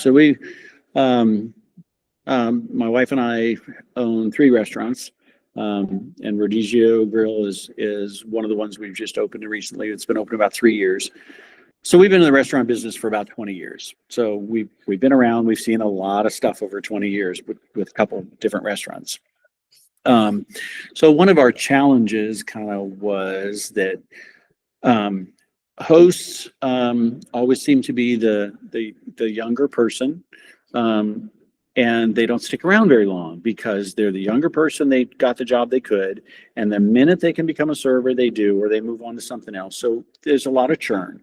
So my wife and I own 3 restaurants, and Rodizio Grill is one of the ones we've just opened recently. It's been open about 3 years. So we've been in the restaurant business for about 20 years. So we've been around. We've seen a lot of stuff over 20 years with a couple different restaurants. So one of our challenges kind of was that hosts always seem to be the younger person, and they don't stick around very long because they're the younger person. They got the job they could, and the minute they can become a server, they do, or they move on to something else. So there's a lot of churn.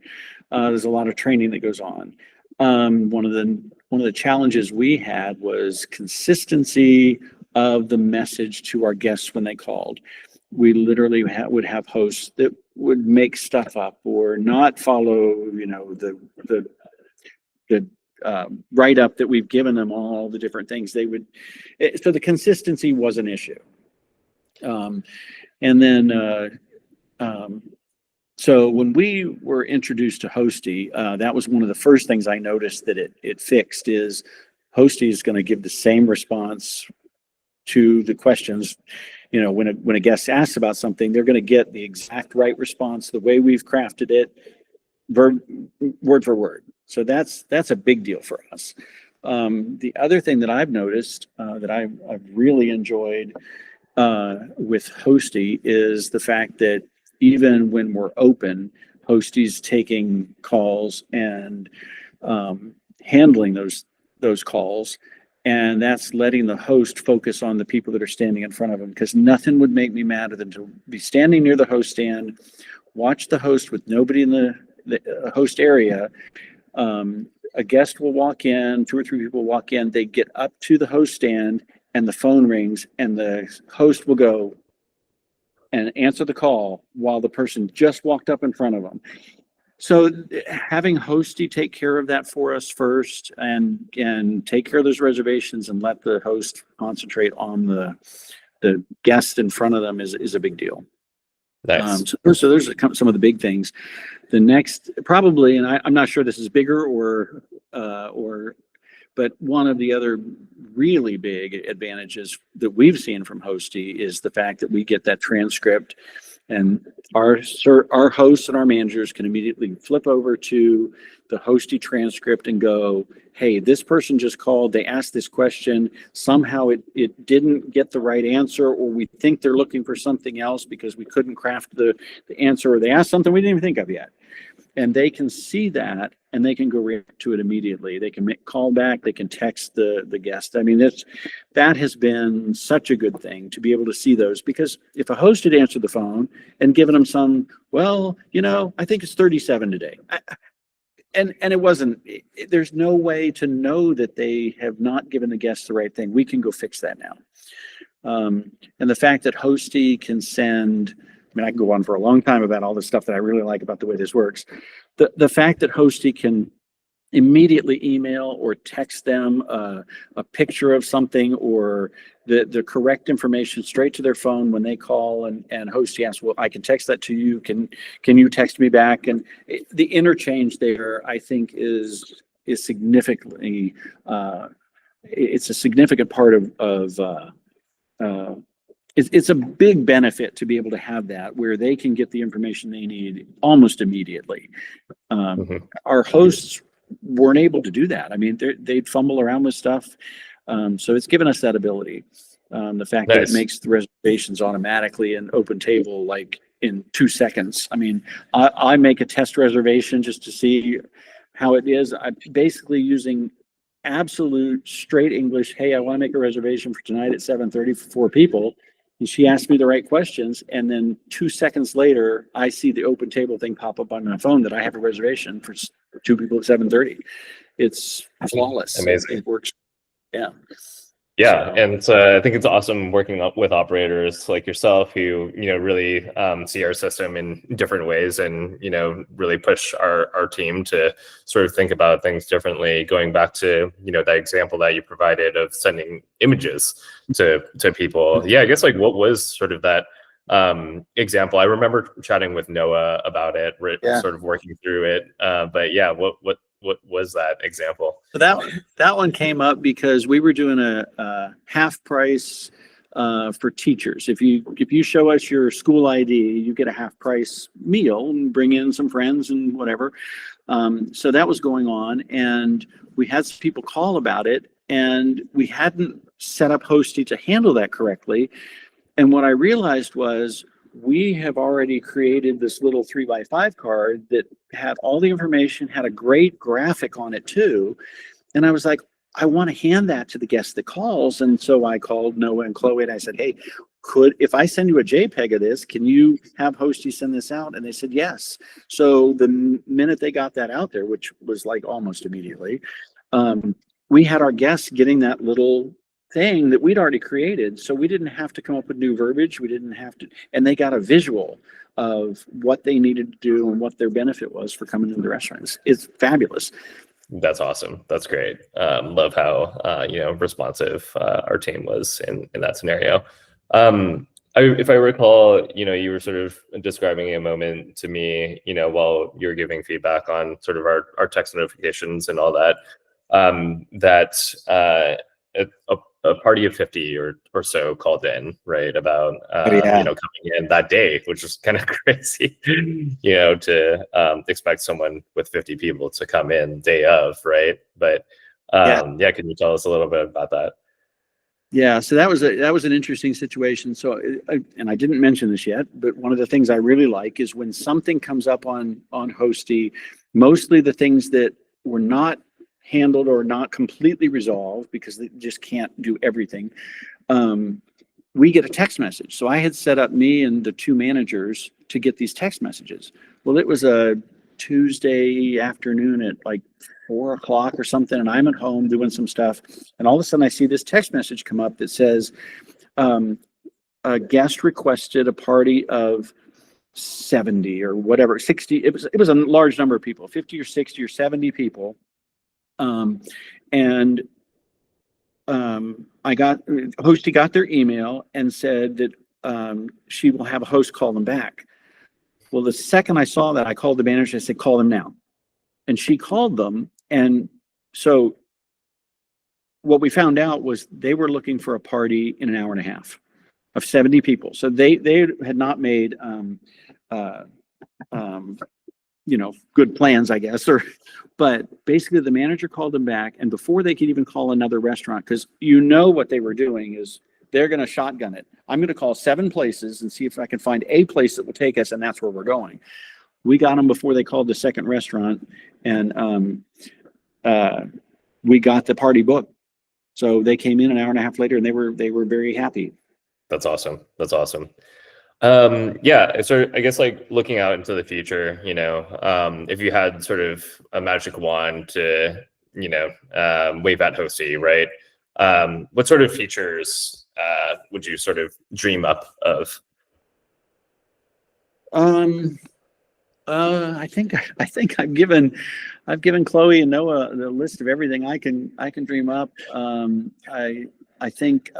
There's a lot of training that goes on. One of the challenges we had was consistency of the message to our guests when they called. We literally would have hosts that would make stuff up or not follow, the write up that we've given them, all the different things they would. So the consistency was an issue. So when we were introduced to Hostie, that was one of the first things I noticed that it fixed. Is Hostie is going to give the same response to the questions. When a guest asks about something, they're going to get the exact right response, the way we've crafted it, word for word. So that's a big deal for us. The other thing that I've noticed that I've really enjoyed with Hostie is the fact that even when we're open, Hostie's taking calls and handling those calls. And that's letting the host focus on the people that are standing in front of them, because nothing would make me madder than to be standing near the host stand, watch the host with nobody in the host area. A guest will walk in, 2 or 3 people walk in, they get up to the host stand and the phone rings and the host will go and answer the call while the person just walked up in front of them. So having Hostie take care of that for us first and take care of those reservations and let the host concentrate on the guest in front of them is a big deal. Nice. So there's some of the big things. The next, probably, and I'm not sure this is bigger but one of the other really big advantages that we've seen from Hostie is the fact that we get that transcript, and our hosts and our managers can immediately flip over to the Hostie transcript and go, hey, this person just called, they asked this question, somehow it didn't get the right answer, or we think they're looking for something else because we couldn't craft the answer, or they asked something we didn't even think of yet. And they can see that and they can go react to it immediately. They can make call back, they can text the guest. I mean, that has been such a good thing to be able to see those, because if a host had answered the phone and given them some, I think it's 37 today. And it wasn't, there's no way to know that they have not given the guest the right thing. We can go fix that now. And the fact that Hostie can send, I can go on for a long time about all the stuff that I really like about the way this works. The fact that Hostie can immediately email or text them a picture of something or the correct information straight to their phone when they call, and Hostie asks, well, I can text that to you. Can you text me back? And the interchange there, I think, is significantly, it's a significant part of it's a big benefit to be able to have that, where they can get the information they need almost immediately. Our hosts weren't able to do that. I mean, they'd fumble around with stuff. So it's given us that ability. The fact that it makes the reservations automatically and open table like in 2 seconds. I mean, I make a test reservation just to see how it is. I'm basically using absolute straight English. Hey, I want to make a reservation for tonight at 7:30 for 4 people. And she asked me the right questions, and then 2 seconds later, I see the open table thing pop up on my phone that I have a reservation for 2 people at 7:30. It's flawless. Amazing. It works. Yeah. Yeah, and I think it's awesome working up with operators like yourself who really see our system in different ways, and really push our team to sort of think about things differently. Going back to that example that you provided of sending images to people. Yeah, I guess what was sort of that example? I remember chatting with Noah about it, sort of working through it. But yeah, what what was that example? So that one came up because we were doing a half price for teachers. If you show us your school ID, you get a half price meal and bring in some friends and whatever. So that was going on, and we had some people call about it, and we hadn't set up Hostie to handle that correctly. And what I realized was we have already created this little 3x5 card that had all the information, had a great graphic on it too. And I was like, I want to hand that to the guest that calls. And so I called Noah and Chloe and I said, hey, if I send you a JPEG of this, can you have Hostie send this out? And they said, yes. So the minute they got that out there, which was like almost immediately, we had our guests getting that little thing that we'd already created. So we didn't have to come up with new verbiage. We didn't have to, and they got a visual of what they needed to do and what their benefit was for coming into the restaurant. It's fabulous. That's awesome. That's great. Love how responsive our team was in that scenario. If I recall, you were sort of describing a moment to me, while you were giving feedback on sort of our text notifications and all that, a party of 50 or so called in, right, about coming in that day, which is kind of crazy, to expect someone with 50 people to come in day of, right? But can you tell us a little bit about that? Yeah, so that was an interesting situation. So, and I didn't mention this yet, but one of the things I really like is when something comes up on Hostie, mostly the things that were not handled or not completely resolved because they just can't do everything, we get a text message. So I had set up me and the two managers to get these text messages. Well, it was a Tuesday afternoon at like 4 o'clock or something, and I'm at home doing some stuff, and all of a sudden I see this text message come up that says, a guest requested a party of 70 or whatever, 60. It was a large number of people, 50 or 60 or 70 people. Hostie got their email and said that she will have a host call them back. Well, the second I saw that, I called the manager and said, call them now. And she called them. And so what we found out was they were looking for a party in an hour and a half of 70 people. So they had not made, good plans, I guess, but basically the manager called them back, and before they could even call another restaurant, because what they were doing is they're going to shotgun it. I'm going to call 7 places and see if I can find a place that will take us, and that's where we're going. We got them before they called the second restaurant, and we got the party booked. So they came in an hour and a half later, and they were very happy. That's awesome. That's awesome. So I guess like looking out into the future, if you had sort of a magic wand to, wave at Hostie, right? What sort of features would you sort of dream up of? I think I've given Chloe and Noah the list of everything I can dream up. I think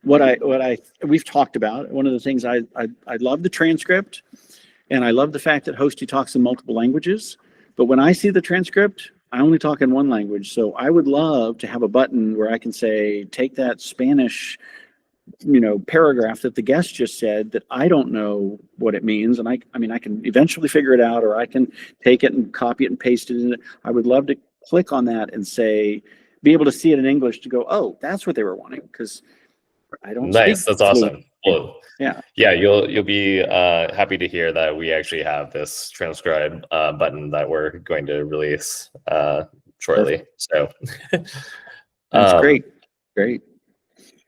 we've talked about, one of the things I love the transcript, and I love the fact that Hostie talks in multiple languages. But when I see the transcript, I only talk in one language. So I would love to have a button where I can say, take that Spanish, paragraph that the guest just said that I don't know what it means. And I can eventually figure it out, or I can take it and copy it and paste it in it. I would love to click on that and be able to see it in English to go, oh, that's what they were wanting. Because I don't. Nice. That's awesome. Well, yeah. You'll be happy to hear that we actually have this transcribe button that we're going to release shortly. So that's great. Great.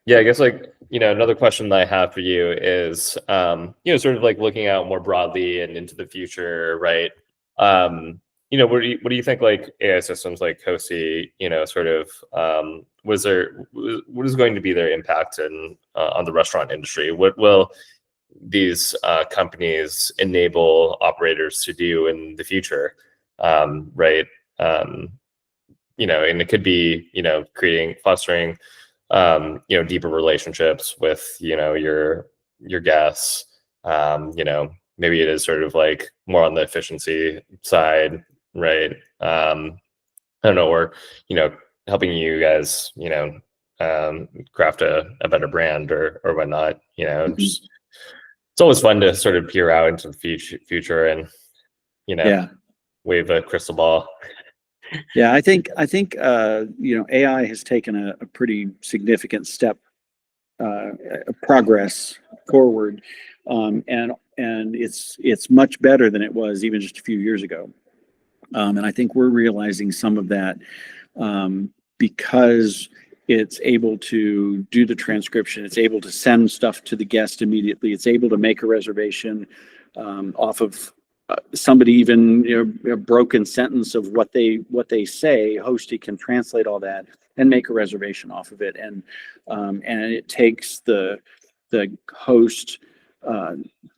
Yeah, I guess another question that I have for you is sort of like looking out more broadly and into the future, right? What do you think like AI systems like Hostie, sort of what is going to be their impact on the restaurant industry? What will these companies enable operators to do in the future? Right. And it could be, fostering, deeper relationships with, your guests. Maybe it is sort of like more on the efficiency side, right? I don't know, or, helping you guys, craft a better brand or whatnot, just, it's always fun to sort of peer out into the future and, Yeah. wave a crystal ball. Yeah. I think, AI has taken a pretty significant step, progress forward. And it's much better than it was even just a few years ago. And I think we're realizing some of that, because it's able to do the transcription, it's able to send stuff to the guest immediately, it's able to make a reservation off of somebody even a broken sentence of what they say. Hostie can translate all that and make a reservation off of it, and it takes the host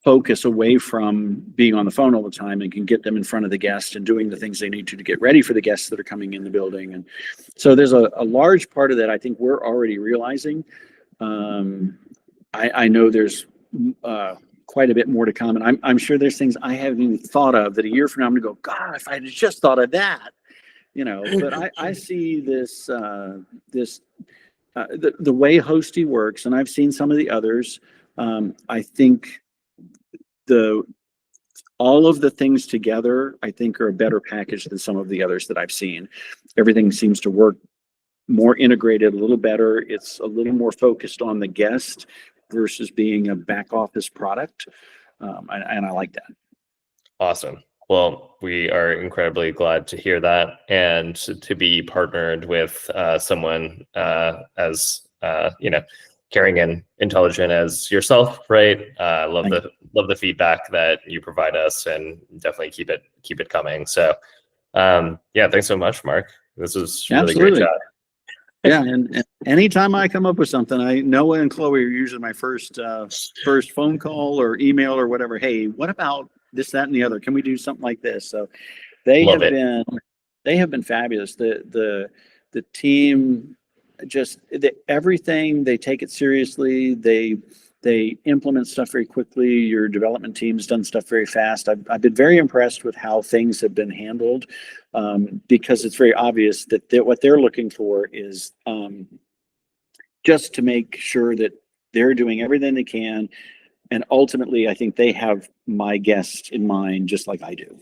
focus away from being on the phone all the time and can get them in front of the guest and doing the things they need to get ready for the guests that are coming in the building. And so there's a large part of that I think we're already realizing. I know there's quite a bit more to come, and I'm sure there's things I haven't even thought of that a year from now I'm gonna go, God, if I had just thought of that, but I see this the way Hostie works, and I've seen some of the others. I think all of the things together, I think, are a better package than some of the others that I've seen. Everything seems to work more integrated, a little better. It's a little more focused on the guest versus being a back office product. And I like that. Awesome. Well, we are incredibly glad to hear that, and to be partnered with someone as caring and intelligent as yourself, right? Love the feedback that you provide us, and definitely keep it coming. So, thanks so much, Mark. This was really great chat. Yeah, and anytime I come up with something, Noah and Chloe are usually my first phone call or email or whatever. Hey, what about this, that, and the other? Can we do something like this? So they have been fabulous. The team, just everything, they take it seriously. They implement stuff very quickly. Your development team's done stuff very fast. I've been very impressed with how things have been handled, because it's very obvious that what they're looking for is just to make sure that they're doing everything they can. And ultimately, I think they have my guest in mind, just like I do.